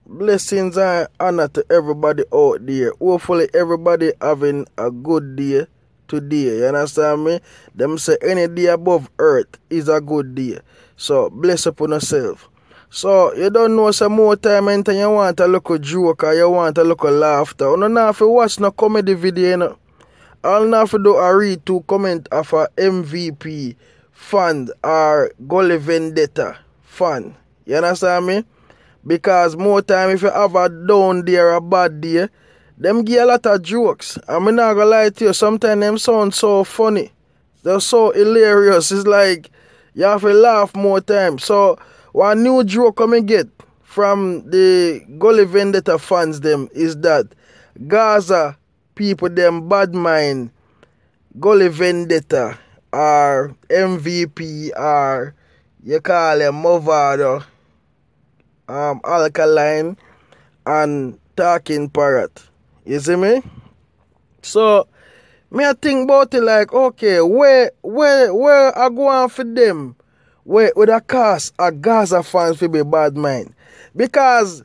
Blessings and honor to everybody out there. Hopefully everybody having a good day today. You understand me? Them say any day above earth is a good day. So bless upon yourself. So you don't know some more time and you want a little joke or you want a little laughter. You don't have to watch no comedy video, you know. All you have to do is read to comment of a MVP fan or Gully Vendetta fan. You understand me? Because more time if you have a down day or a bad day, them give a lot of jokes. I'm not gonna lie to you, sometimes them sound so funny. They're so hilarious. It's like you have to laugh more time. So one new joke come and get from the Gully Vendetta fans them is that Gaza people them Badmind, Gully Vendetta or MVP or you call them Movado, Alkaline and talking Parrot. You see me? So me I think about it like, okay, where I go on for them? Where would I cast a Gaza fans for be Badmind? Because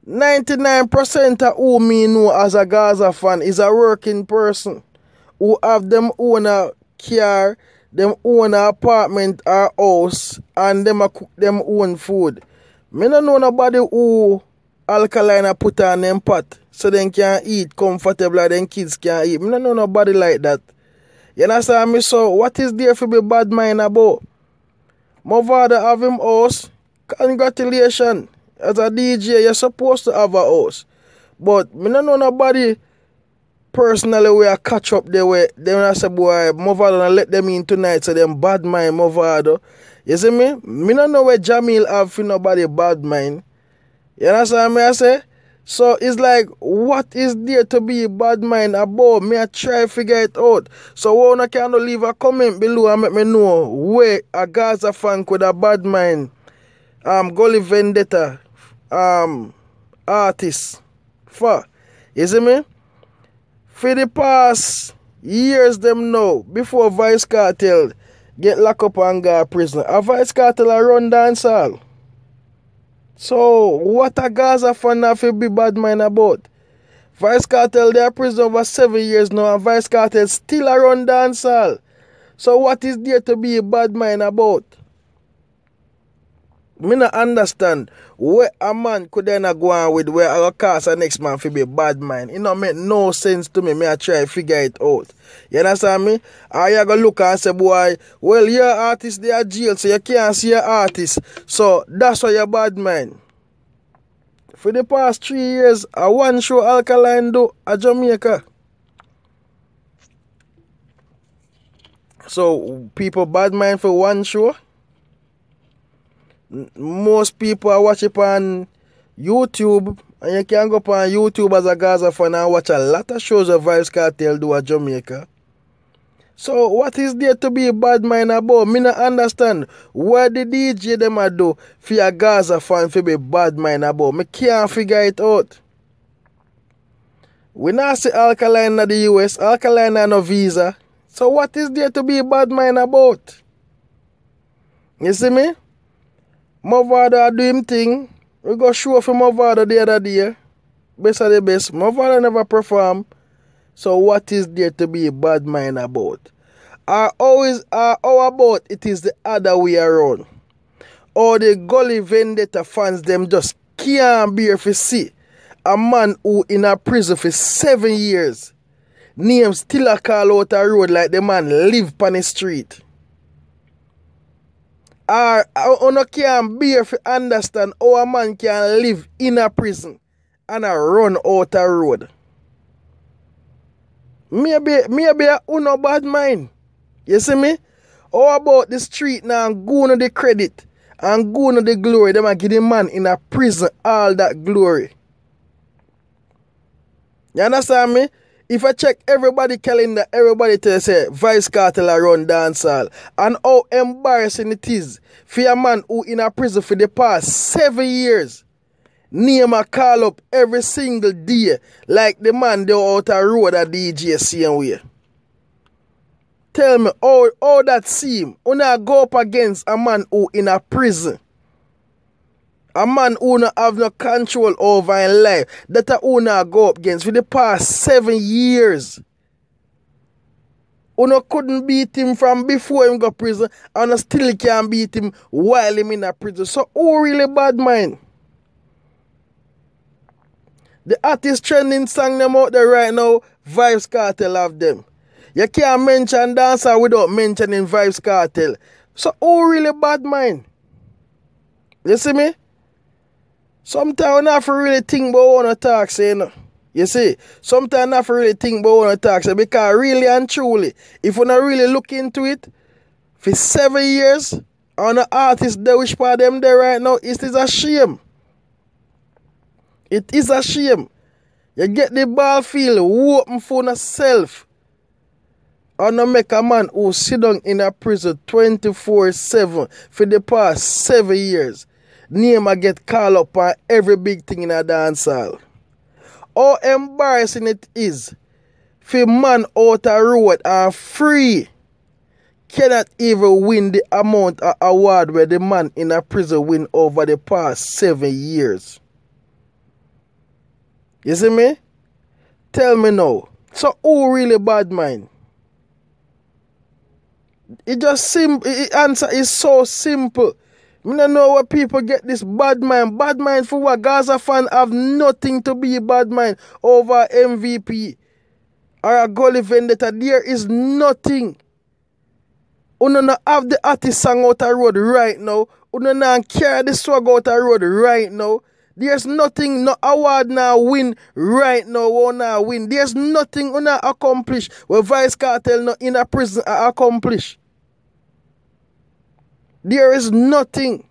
99% of who me know as a Gaza fan is a working person who have them own a car, them own an apartment or house, and them a cook them own food. Me don't know nobody who Alkaline put on them pot so they can eat comfortable and them kids can eat. Me don't know nobody like that. You understand me? So what is there for be Badmind about? My father have him house. Congratulations. As a DJ, you're supposed to have a house. But me don't know nobody personally where I catch up there where them I say, boy, my father let them in tonight so them Badmind my father. You see me? Me don't know where Jamil have for nobody Badmind. You understand me I say? So it's like, what is there to be Badmind about? Me I try to figure it out. So one can leave a comment below and make me know where a Gaza fan could have Badmind, Gully Vendetta, artist for. You see me? For the past years them now, before Vybz Kartel get locked up and go to prison, a Vybz Kartel a run dancehall. So what a Gaza fan have to be Badmind about? Vybz Kartel they are prison over 7 years now and Vybz Kartel still a run dancehall. So what is there to be Badmind about? Me not understand where a man could then go on with where I cast a next man for be Badmind. It don't make no sense to me. Me I try to figure it out. You understand me? Or you go look and say, boy, well, your artist they are jail, so you can't see your artist. So that's why you're Badmind. For the past 3 years, I one show Alkaline do a Jamaica. So people Badmind for one show. Most people are watch it on YouTube, and you can go up on YouTube as a Gaza fan and watch a lot of shows of Vybz Kartel do a Jamaica. So what is there to be Badmind about? Me not understand what the DJ them a do for a Gaza fan for be Badmind about. Me can't figure it out. We not see Alkaline in the US, Alkaline and no visa. So what is there to be Badmind about? You see me? Movado do him thing. We go show for Movado the other day. Best of the best. Movado never perform. So what is there to be Badmind about? How about it is the other way around? Or the Gully Vendetta fans them just can't bear to see a man who in a prison for 7 years. Name still a call out a road like the man live on the street. Or you can't bear to understand how a man can live in a prison and a run out a road. Maybe a uno Badmind. You see me? How about the street now and go on the credit and go on the glory? Them a give the man in a prison all that glory. You understand me? If I check everybody calendar, everybody tell say Vybz Kartel a run dancehall. And how embarrassing it is for a man who in a prison for the past 7 years. Name a call up every single day like the man they out a road a DJ same way. Tell me how that seem. When I go up against a man who in a prison A man who not have no control over in life. That a who not go up against for the past 7 years. Who no couldn't beat him from before him go prison and still can't beat him while him in a prison. So who really Badmind? The artist trending song them out there right now, Vybz Kartel have them. You can't mention dancer without mentioning Vybz Kartel. So who really Badmind? You see me? Sometimes I have to really think about what I talk, say, you know. You see, sometimes I have to really think about what I talk, say, because really and truly, if you not really look into it, for 7 years, on the artist there which part them there right now, it is a shame. It is a shame. You get the ball field open for yourself. And not make a man who sit down in a prison 24/7 for the past 7 years. Name a get called up on every big thing in a dance hall. How embarrassing it is for man out a road and free cannot even win the amount of award where the man in a prison win over the past 7 years. You see me? Tell me now. So who really Badmind? It just simple. The answer is so simple. I don't know where people get this Badmind. Badmind for what? Gaza fan have nothing to be Badmind over MVP or a Gully Vendetta. There is nothing. You don't have the artist song out the road right now. You don't carry the swag out the road right now. There's nothing, no award now win right now. Won't now win. There's nothing you not accomplish where Vybz Kartel not in a prison accomplish. There is nothing.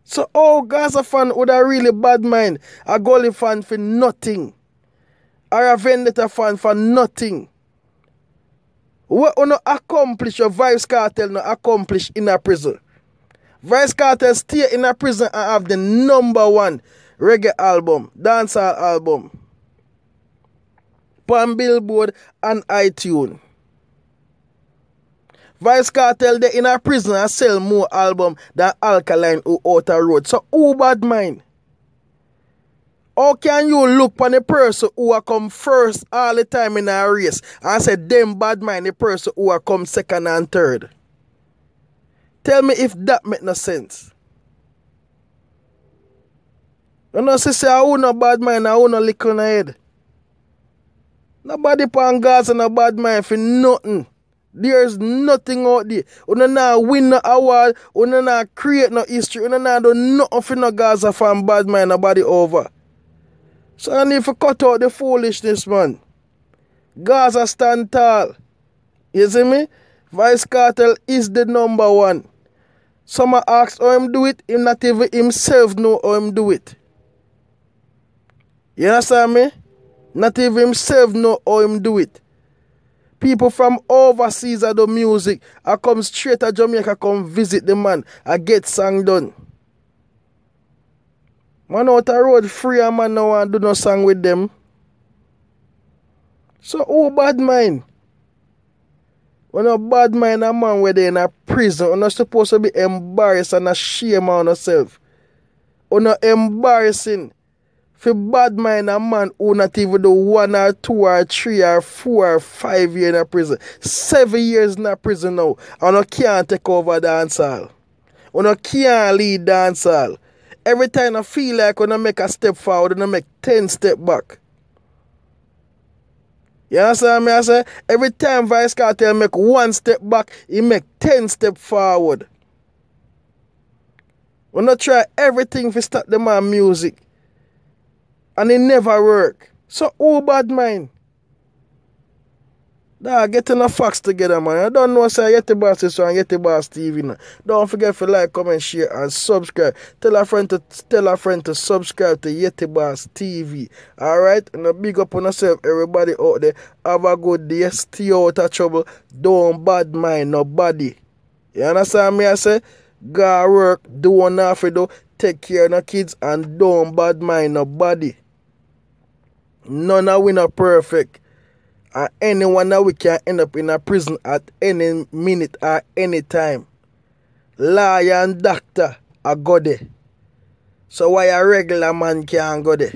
So all Gaza fan would have really Badmind. A Gully fan for nothing. Or a Vendetta fan for nothing. What you not accomplish or Vybz Kartel not accomplish in a prison? Vybz Kartel stay in a prison and have the #1 reggae album, dancehall album, on Billboard and iTunes. Vybz Kartel they in a prison and sell more album than Alkaline who out the road. So who Badmind? How can you look on the person who a come first all the time in a race and say them Badmind the person who a come second and third? Tell me if that make no sense. You know, say I own no Badmind, I own no lick on the head. Nobody pan Gaza no Badmind for nothing. There's nothing out there. You don't know win no award, you don't know create no history, you don't know do nothing for no Gaza fan Badmind nobody over. So I need to cut out the foolishness, man. Gaza stand tall. You see me? Vybz Kartel is the #1. Some ask how him do it, him not even himself know how him do it. You understand me? Not even himself know how him do it. People from overseas that do music, I come straight to Jamaica, come visit the man, I get song done. Man out the road free and man now and do no song with them. So who Badmind? When a Badmind a man where they in a prison, you're not supposed to be embarrassed and ashamed on yourself. You're not embarrassing. For Badmind a man who not even do 1 or 2 or 3 or 4 or 5 years in a prison. 7 years in a prison now. And you can't take over dancehall. You can't lead dancehall. Every time I feel like when I make a step forward, I make 10 steps back. You understand me? I say every time Vybz Kartel make 1 step back, he make 10 steps forward. We not try everything to stop the man music. And it never work. So who Badmind? Dog, get enough facts together, man. I don't know say Yeti Boss is on Yeti Boss TV now. Don't forget to like, comment, share, and subscribe. Tell a friend to subscribe to Yeti Boss TV. Alright? And a big up on yourself, everybody out there. Have a good day. Stay out of trouble. Don't Badmind nobody. You understand me? I say, go work, do what you have to do. Take care of the kids and don't Badmind nobody. None of we not perfect. And anyone that we can end up in a prison at any minute or any time. Lawyer and doctor are go there. So why a regular man can't go there?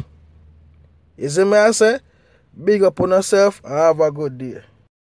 You see me I say? Big up on yourself and have a good day.